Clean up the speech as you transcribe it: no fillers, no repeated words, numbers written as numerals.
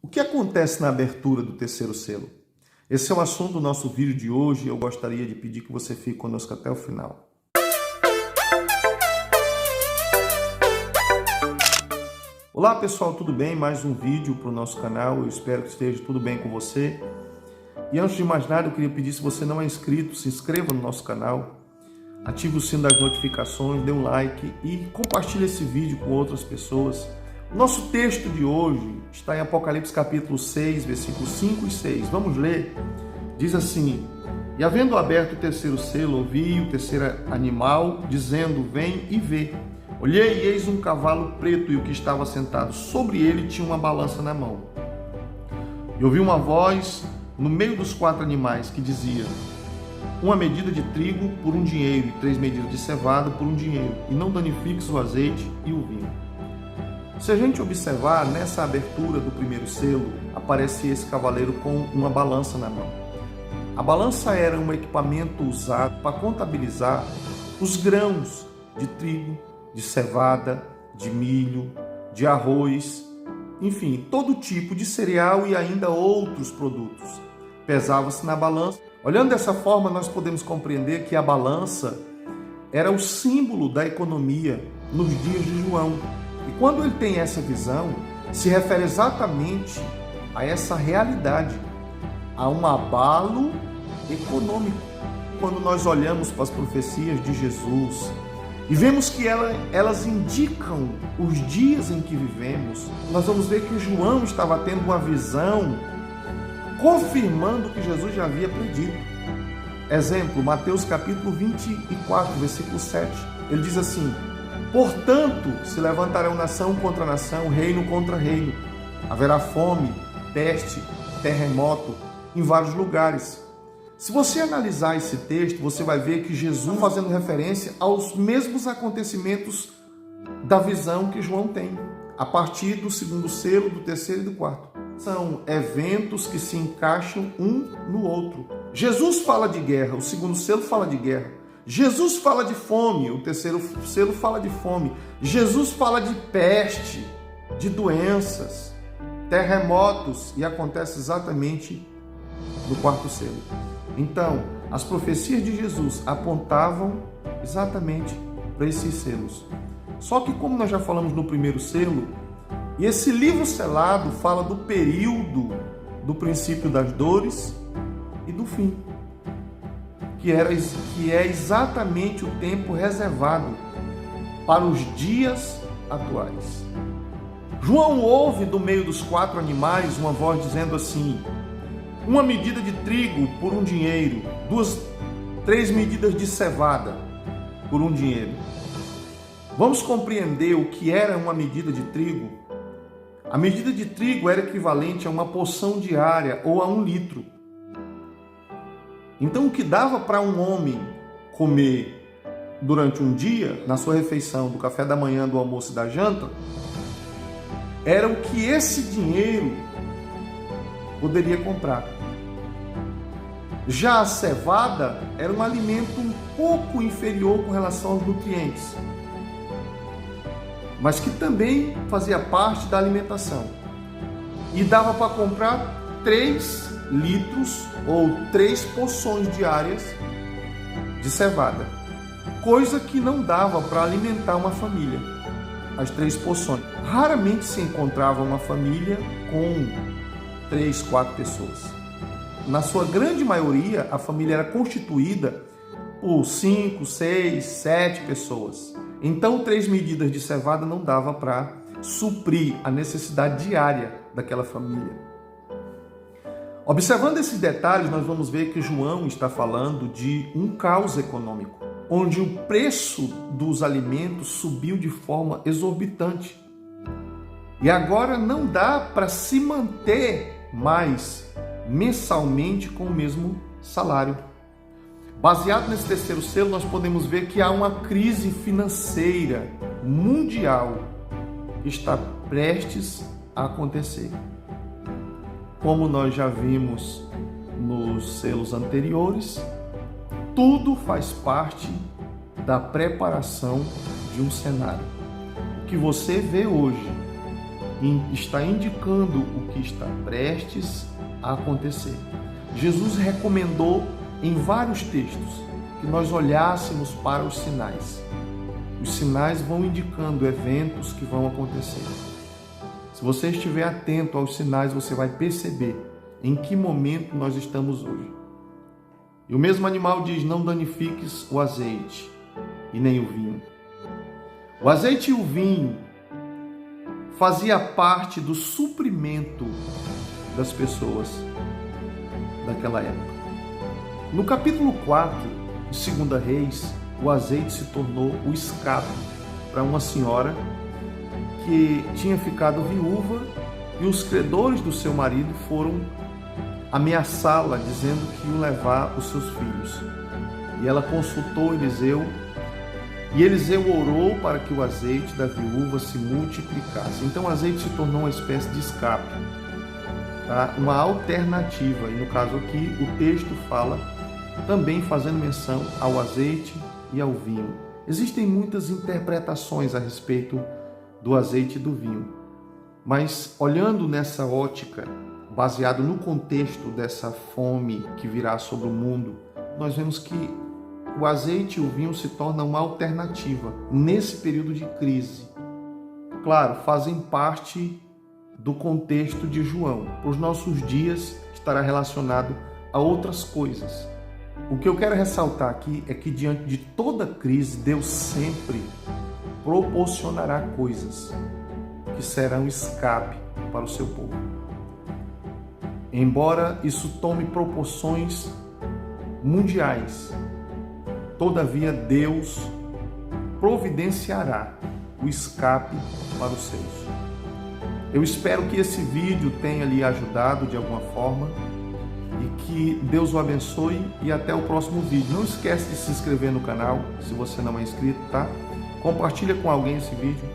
O que acontece na abertura do terceiro selo? Esse é o assunto do nosso vídeo de hoje e eu gostaria de pedir que você fique conosco até o final. Olá pessoal, tudo bem? Mais um vídeo para o nosso canal, eu espero que esteja tudo bem com você. E antes de mais nada, eu queria pedir, se você não é inscrito, se inscreva no nosso canal, ative o sino das notificações, dê um like e compartilhe esse vídeo com outras pessoas. O nosso texto de hoje está em Apocalipse capítulo 6, versículos 5 e 6. Vamos ler? Diz assim: E havendo aberto o terceiro selo, ouvi o terceiro animal, dizendo, vem e vê. Olhei e eis um cavalo preto, e o que estava sentado sobre ele tinha uma balança na mão. E ouvi uma voz no meio dos quatro animais que dizia, uma medida de trigo por um dinheiro, e 3 medidas de cevada por um dinheiro, e não danifiques o azeite e o vinho. Se a gente observar, nessa abertura do primeiro selo, aparece esse cavaleiro com uma balança na mão. A balança era um equipamento usado para contabilizar os grãos de trigo, de cevada, de milho, de arroz, enfim, todo tipo de cereal e ainda outros produtos. Pesava-se na balança. Olhando dessa forma, nós podemos compreender que a balança era o símbolo da economia nos dias de João. E quando ele tem essa visão, se refere exatamente a essa realidade, a um abalo econômico. Quando nós olhamos para as profecias de Jesus e vemos que elas indicam os dias em que vivemos, nós vamos ver que João estava tendo uma visão confirmando o que Jesus já havia predito. Exemplo, Mateus capítulo 24, versículo 7. Ele diz assim, portanto, se levantarão nação contra nação, reino contra reino. Haverá fome, peste, terremoto em vários lugares. Se você analisar esse texto, você vai ver que Jesus fazendo referência aos mesmos acontecimentos da visão que João tem, a partir do segundo selo, do terceiro e do quarto. São eventos que se encaixam um no outro. Jesus fala de guerra, o segundo selo fala de guerra. Jesus fala de fome, o terceiro selo fala de fome. Jesus fala de peste, de doenças, terremotos, e acontece exatamente no quarto selo. Então, as profecias de Jesus apontavam exatamente para esses selos. Só que, como nós já falamos no primeiro selo, e esse livro selado fala do período do princípio das dores e do fim, que é exatamente o tempo reservado para os dias atuais. João ouve do meio dos quatro animais uma voz dizendo assim, uma medida de trigo por um dinheiro, 3 medidas de cevada por um dinheiro. Vamos compreender o que era uma medida de trigo? A medida de trigo era equivalente a uma porção diária ou a 1 litro. Então, o que dava para um homem comer durante um dia, na sua refeição, do café da manhã, do almoço e da janta, era o que esse dinheiro poderia comprar. Já a cevada era um alimento um pouco inferior com relação aos nutrientes, mas que também fazia parte da alimentação. E dava para comprar 3 litros ou 3 porções diárias de cevada, coisa que não dava para alimentar uma família, as 3 porções. Raramente se encontrava uma família com 3, 4 pessoas. Na sua grande maioria, a família era constituída por 5, 6, 7 pessoas. Então, 3 medidas de cevada não dava para suprir a necessidade diária daquela família. Observando esses detalhes, nós vamos ver que João está falando de um caos econômico, onde o preço dos alimentos subiu de forma exorbitante. E agora não dá para se manter mais mensalmente com o mesmo salário. Baseado nesse terceiro selo, nós podemos ver que há uma crise financeira mundial que está prestes a acontecer. Como nós já vimos nos selos anteriores, tudo faz parte da preparação de um cenário. O que você vê hoje está indicando o que está prestes a acontecer. Jesus recomendou em vários textos que nós olhássemos para os sinais. Os sinais vão indicando eventos que vão acontecer. Se você estiver atento aos sinais, você vai perceber em que momento nós estamos hoje. E o mesmo animal diz: não danifiques o azeite e nem o vinho. O azeite e o vinho fazia parte do suprimento das pessoas daquela época. No capítulo 4 de 2 Reis, o azeite se tornou o escape para uma senhora que tinha ficado viúva e os credores do seu marido foram ameaçá-la, dizendo que iam levar os seus filhos. E ela consultou Eliseu, e Eliseu orou para que o azeite da viúva se multiplicasse. Então o azeite se tornou uma espécie de escape, tá? Uma alternativa. E no caso aqui, o texto fala também fazendo menção ao azeite e ao vinho. Existem muitas interpretações a respeito do azeite e do vinho, mas olhando nessa ótica, baseado no contexto dessa fome que virá sobre o mundo, nós vemos que o azeite e o vinho se tornam uma alternativa nesse período de crise. Claro, fazem parte do contexto de João. Para os nossos dias estará relacionado a outras coisas. O que eu quero ressaltar aqui é que diante de toda crise, Deus sempre proporcionará coisas que serão escape para o seu povo. Embora isso tome proporções mundiais, todavia Deus providenciará o escape para os seus. Eu espero que esse vídeo tenha lhe ajudado de alguma forma e que Deus o abençoe e até o próximo vídeo. Não esquece de se inscrever no canal se você não é inscrito, tá? Compartilha com alguém esse vídeo.